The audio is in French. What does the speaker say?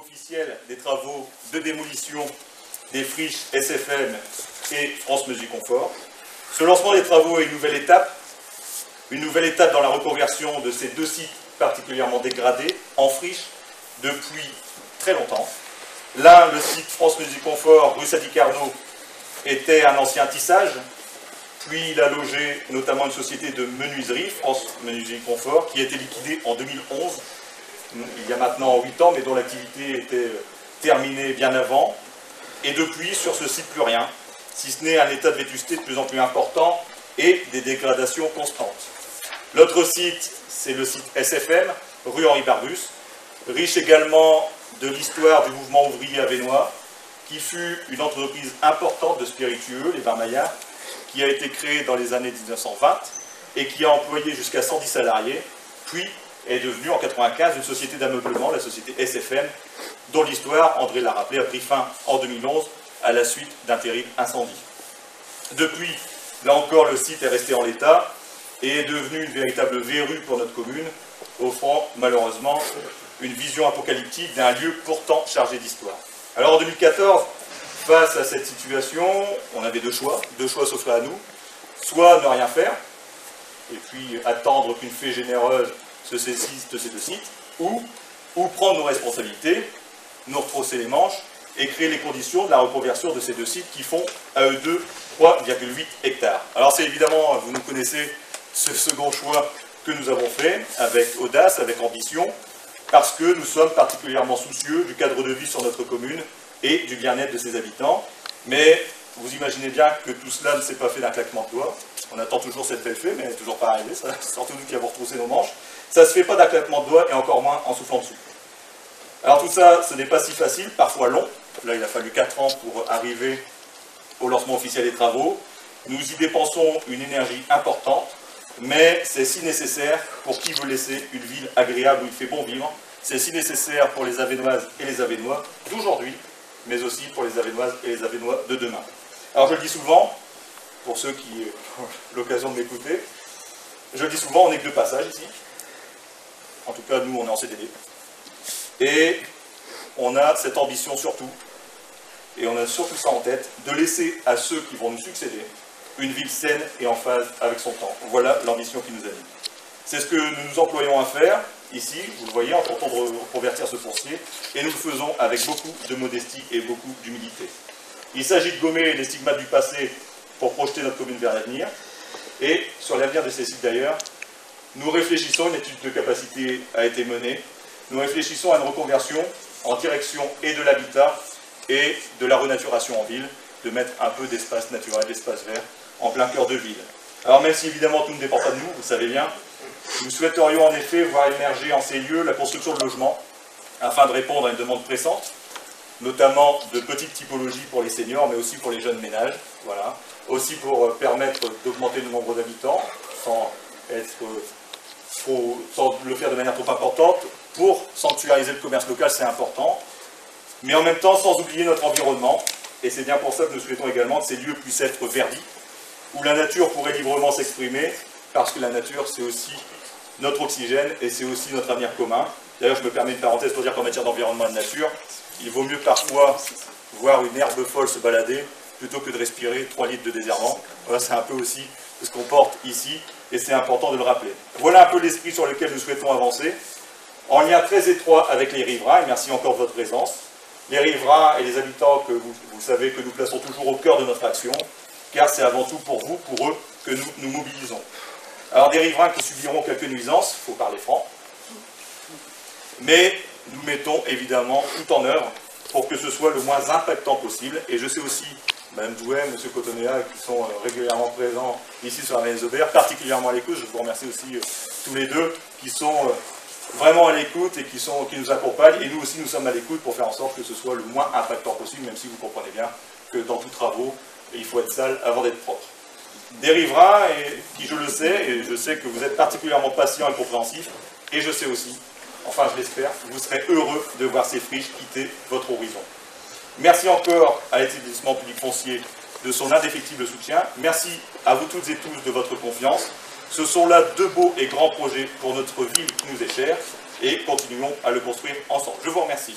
officiel des travaux de démolition des friches SFM et France Musique Confort. Ce lancement des travaux est une nouvelle étape dans la reconversion de ces deux sites particulièrement dégradés en friches depuis très longtemps. L'un, le site France Musique Confort, rue Sadi-Carnot, était un ancien tissage, puis il a logé notamment une société de menuiserie, France Musique Confort, qui a été liquidée en 2011, il y a maintenant 8 ans, mais dont l'activité était terminée bien avant. Et depuis, sur ce site, plus rien, si ce n'est un état de vétusté de plus en plus important et des dégradations constantes. L'autre site, c'est le site SFM, rue Henri Barbus, riche également de l'histoire du mouvement ouvrier avesnois, qui fut une entreprise importante de spiritueux, les Vins Maillards, qui a été créée dans les années 1920 et qui a employé jusqu'à 110 salariés, puis est devenue en 1995 une société d'ameublement, la société SFM, dont l'histoire, André l'a rappelé, a pris fin en 2011 à la suite d'un terrible incendie. Depuis, là encore, le site est resté en l'état et est devenu une véritable verrue pour notre commune, offrant malheureusement une vision apocalyptique d'un lieu pourtant chargé d'histoire. Alors en 2014, face à cette situation, on avait deux choix s'offraient à nous, soit ne rien faire, et puis attendre qu'une fée généreuse se saisisse de ces deux sites, ou prendre nos responsabilités, nous retrousser les manches, et créer les conditions de la reconversion de ces deux sites qui font, à eux deux, 3,8 hectares. Alors c'est évidemment, vous nous connaissez, ce second choix que nous avons fait, avec audace, avec ambition, parce que nous sommes particulièrement soucieux du cadre de vie sur notre commune et du bien-être de ses habitants. Mais vous imaginez bien que tout cela ne s'est pas fait d'un claquement de doigts. On attend toujours cette belle fée, mais elle n'est toujours pas arrivée, c'est surtout nous qui avons retroussé nos manches. Ça ne se fait pas d'un claquement de doigts et encore moins en soufflant dessus. Alors tout ça, ce n'est pas si facile, parfois long. Là, il a fallu 4 ans pour arriver au lancement officiel des travaux. Nous y dépensons une énergie importante, mais c'est si nécessaire pour qui veut laisser une ville agréable où il fait bon vivre. C'est si nécessaire pour les Avesnoises et les Avesnois d'aujourd'hui, mais aussi pour les Avesnoises et les Avesnois de demain. Alors je le dis souvent, pour ceux qui ont l'occasion de m'écouter, je le dis souvent, on n'est que de passage ici. En tout cas, nous, on est en CDD. Et on a cette ambition surtout, et on a surtout ça en tête, de laisser à ceux qui vont nous succéder une ville saine et en phase avec son temps. Voilà l'ambition qui nous anime. C'est ce que nous nous employons à faire, ici, vous le voyez, en tentant de reconvertir ce foncier, et nous le faisons avec beaucoup de modestie et beaucoup d'humilité. Il s'agit de gommer les stigmates du passé pour projeter notre commune vers l'avenir, et sur l'avenir de ces sites d'ailleurs, nous réfléchissons, une étude de capacité a été menée, nous réfléchissons à une reconversion en direction et de l'habitat et de la renaturation en ville, de mettre un peu d'espace naturel, d'espace vert, en plein cœur de ville. Alors même si évidemment tout ne dépend pas de nous, vous le savez bien, nous souhaiterions en effet voir émerger en ces lieux la construction de logements, afin de répondre à une demande pressante, notamment de petites typologies pour les seniors, mais aussi pour les jeunes ménages, voilà. Aussi pour permettre d'augmenter le nombre d'habitants, sans le faire de manière trop importante. Pour sanctuariser le commerce local, c'est important, mais en même temps sans oublier notre environnement, et c'est bien pour ça que nous souhaitons également que ces lieux puissent être verdis, où la nature pourrait librement s'exprimer, parce que la nature c'est aussi notre oxygène, et c'est aussi notre avenir commun. D'ailleurs je me permets une parenthèse pour dire qu'en matière d'environnement et de nature, il vaut mieux parfois voir une herbe folle se balader, plutôt que de respirer 3 litres de désherbant. Voilà, c'est un peu aussi ce qu'on porte ici, et c'est important de le rappeler. Voilà un peu l'esprit sur lequel nous souhaitons avancer, en lien très étroit avec les riverains, et merci encore de votre présence. Les riverains et les habitants que vous savez que nous plaçons toujours au cœur de notre action, car c'est avant tout pour vous, pour eux, que nous nous mobilisons. Alors des riverains qui subiront quelques nuisances, il faut parler franc, mais nous mettons évidemment tout en œuvre pour que ce soit le moins impactant possible, et je sais aussi, Mme Douai, M. Cotonéa, qui sont régulièrement présents ici sur la Mayenne Aubert, particulièrement à l'écoute, je vous remercie aussi tous les deux, qui sont vraiment à l'écoute et qui nous accompagnent, et nous aussi nous sommes à l'écoute pour faire en sorte que ce soit le moins impactant possible, même si vous comprenez bien que dans tous travaux, il faut être sale avant d'être propre. Des riverains, qui je le sais, et je sais que vous êtes particulièrement patients et compréhensifs, et je sais aussi, enfin je l'espère, vous serez heureux de voir ces friches quitter votre horizon. Merci encore à l'établissement public foncier de son indéfectible soutien, merci à vous toutes et tous de votre confiance. Ce sont là 2 beaux et grands projets pour notre ville qui nous est chère, et continuons à le construire ensemble. Je vous remercie.